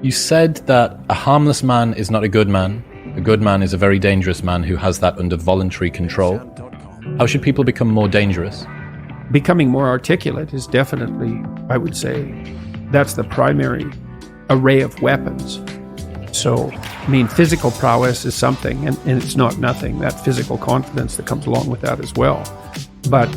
You said that a harmless man is not a good man. A good man is a very dangerous man who has that under voluntary control. How should people become more dangerous? Becoming more articulate is definitely, I would say, that's the primary array of weapons. So, I mean, physical prowess is something, and it's not nothing, that physical confidence that comes along with that as well. But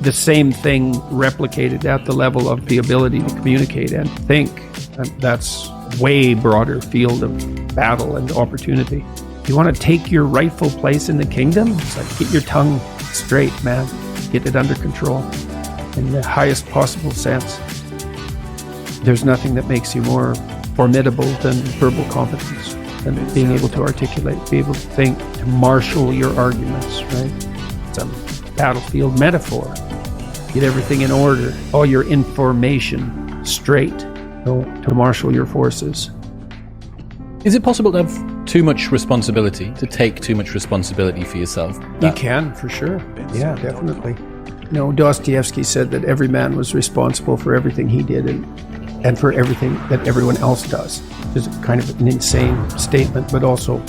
the same thing replicated at the level of the ability to communicate and think, and that's way broader field of battle and opportunity. You want to take your rightful place in the kingdom? It's like, get your tongue straight, man. Get it under control in the highest possible sense. There's nothing that makes you more formidable than verbal competence, and being able to articulate, be able to think, to marshal your arguments, right? It's a battlefield metaphor. Get everything in order, all your information straight, to marshal your forces. Is it possible to have too much responsibility, to take too much responsibility for yourself? You can, for sure. Yeah, definitely. Dostoevsky said that every man was responsible for everything he did and for everything that everyone else does. It's kind of an insane statement, but also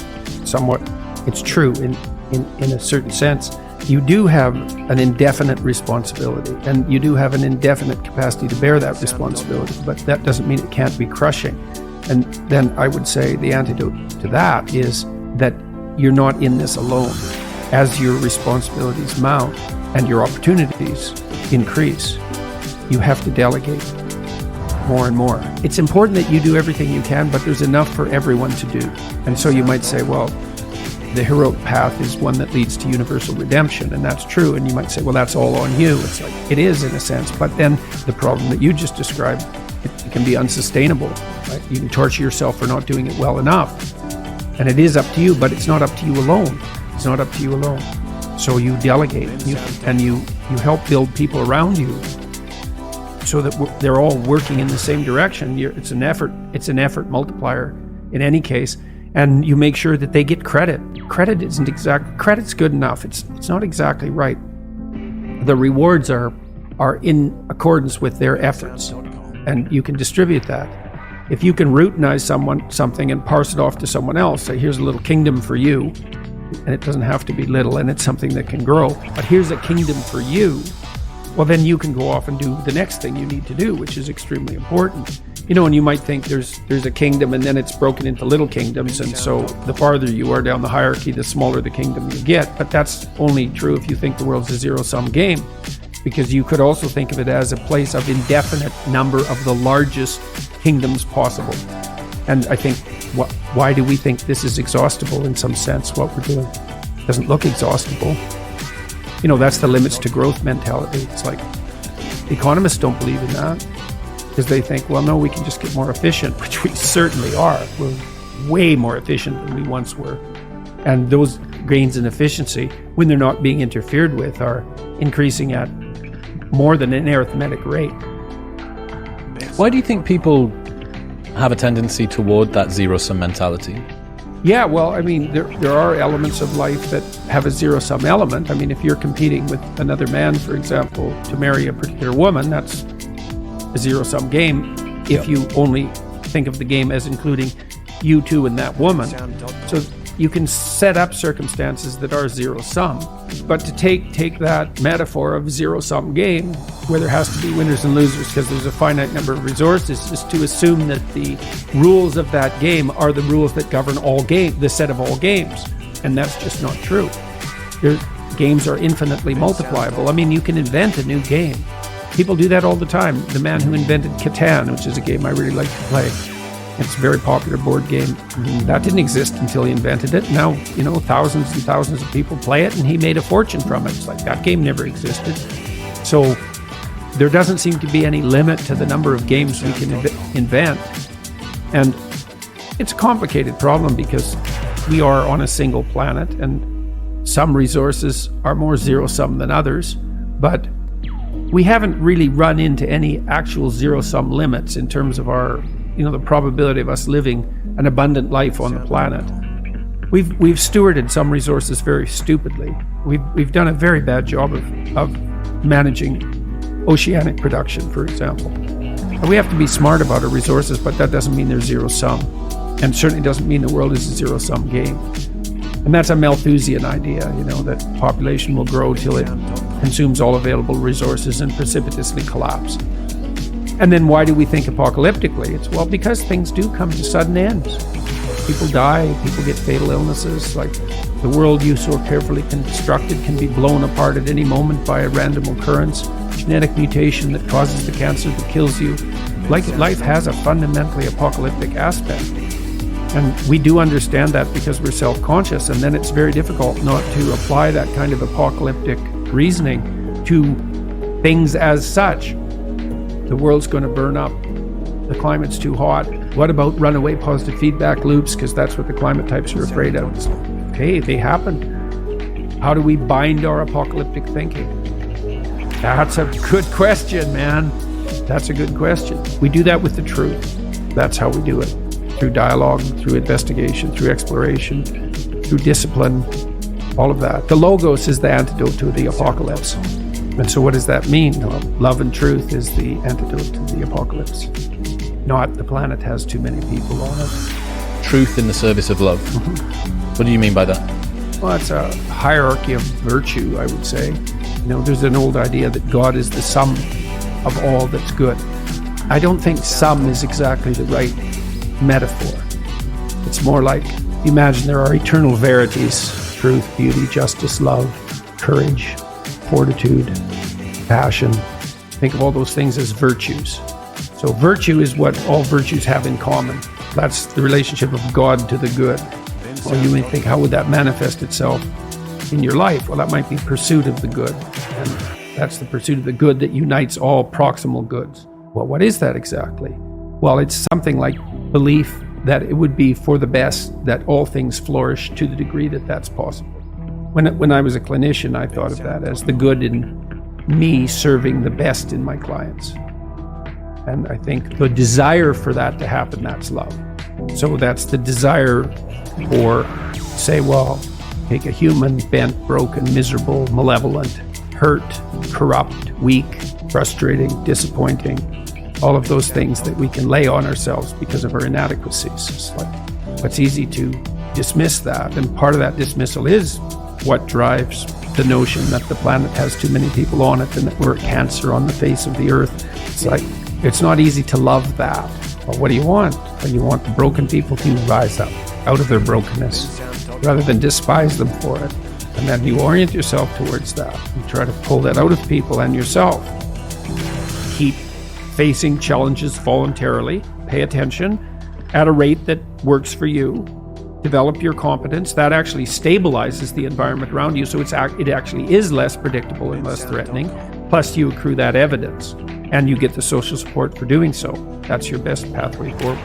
somewhat it's true in a certain sense. You do have an indefinite responsibility, and you do have an indefinite capacity to bear that responsibility, but that doesn't mean it can't be crushing. And then I would say the antidote to that is that you're not in this alone. As your responsibilities mount and your opportunities increase, you have to delegate more and more. It's important that you do everything you can, but there's enough for everyone to do. And so you might say, well, the heroic path is one that leads to universal redemption, and that's true. And you might say, well, that's all on you. It's like, it is in a sense, but then the problem that you just described, it can be unsustainable, right? You can torture yourself for not doing it well enough. And it is up to you, but it's not up to you alone. It's not up to you alone. So you delegate, and you help build people around you so that they're all working in the same direction. It's an effort multiplier in any case. And you make sure that they get credit. Credit's good enough. It's not exactly right. The rewards are in accordance with their efforts, and you can distribute that. If you can routinize something and parse it off to someone else, say, here's a little kingdom for you, and it doesn't have to be little, and it's something that can grow, but here's a kingdom for you, well, then you can go off and do the next thing you need to do, which is extremely important. And you might think there's a kingdom, and then it's broken into little kingdoms, and so the farther you are down the hierarchy, the smaller the kingdom you get. But that's only true if you think the world's a zero-sum game, because you could also think of it as a place of indefinite number of the largest kingdoms possible. And I think, why do we think this is exhaustible in some sense, what we're doing? It doesn't look exhaustible. That's the limits to growth mentality. It's like, economists don't believe in that, because they think, well, no, we can just get more efficient, which we certainly are. We're way more efficient than we once were. And those gains in efficiency, when they're not being interfered with, are increasing at more than an arithmetic rate. Why do you think people have a tendency toward that zero-sum mentality? Yeah, well, I mean, there are elements of life that have a zero-sum element. I mean, if you're competing with another man, for example, to marry a particular woman, that's a zero-sum game if you only think of the game as including you two and that woman. So you can set up circumstances that are zero-sum, but to take that metaphor of zero-sum game, where there has to be winners and losers because there's a finite number of resources, is to assume that the rules of that game are the rules that govern the set of all games, and that's just not true. Games are infinitely multipliable. I mean, you can invent a new game. People do that all the time. The man who invented Catan, which is a game I really like to play, it's a very popular board game. That didn't exist until he invented it. Now, thousands and thousands of people play it, and he made a fortune from it. It's like, that game never existed. So there doesn't seem to be any limit to the number of games we can invent. And it's a complicated problem because we are on a single planet, and some resources are more zero-sum than others, but we haven't really run into any actual zero-sum limits in terms of our, the probability of us living an abundant life on the planet. We've stewarded some resources very stupidly. We've done a very bad job of managing oceanic production, for example. We have to be smart about our resources, but that doesn't mean they're zero sum, and certainly doesn't mean the world is a zero sum game. And that's a Malthusian idea, that population will grow till it consumes all available resources and precipitously collapse. And then why do we think apocalyptically? It's because things do come to sudden ends. People die, people get fatal illnesses, like the world you so carefully constructed can be blown apart at any moment by a random occurrence, genetic mutation that causes the cancer that kills you. Life has a fundamentally apocalyptic aspect. And we do understand that because we're self-conscious, and then it's very difficult not to apply that kind of apocalyptic reasoning to things as such. The world's going to burn up. The climate's too hot. What about runaway positive feedback loops? Because that's what the climate types are afraid of. Okay, they happen. How do we bind our apocalyptic thinking? That's a good question, man. That's a good question. We do that with the truth. That's how we do it. Through dialogue, through investigation, through exploration, through discipline, all of that. The Logos is the antidote to the apocalypse. And so what does that mean? Well, love and truth is the antidote to the apocalypse. Not the planet has too many people on it. Truth in the service of love. What do you mean by that? Well, it's a hierarchy of virtue, I would say. There's an old idea that God is the sum of all that's good. I don't think sum is exactly the right metaphor. It's more like, imagine there are eternal verities: truth, beauty, justice, love, courage, fortitude, passion. Think of all those things as virtues. So virtue is what all virtues have in common. That's the relationship of God to the good. Or you may think, how would that manifest itself in your life? Well, that might be pursuit of the good. And that's the pursuit of the good that unites all proximal goods. Well, what is that exactly? Well, it's something like belief that it would be for the best that all things flourish to the degree that that's possible. When I was a clinician, I thought of that as the good in me serving the best in my clients. And I think the desire for that to happen, that's love. So that's the desire for, say, well, take a human, bent, broken, miserable, malevolent, hurt, corrupt, weak, frustrating, disappointing, all of those things that we can lay on ourselves because of our inadequacies. It's it's easy to dismiss that. And part of that dismissal is what drives the notion that the planet has too many people on it and that we're a cancer on the face of the earth. It's not easy to love that. Well, what do you want? Well, you want the broken people to rise up out of their brokenness rather than despise them for it. And then you orient yourself towards that. You try to pull that out of people and yourself. Keep facing challenges voluntarily. Pay attention at a rate that works for you. Develop your competence. That actually stabilizes the environment around you, so it actually is less predictable and less threatening. Plus, you accrue that evidence, and you get the social support for doing so. That's your best pathway forward.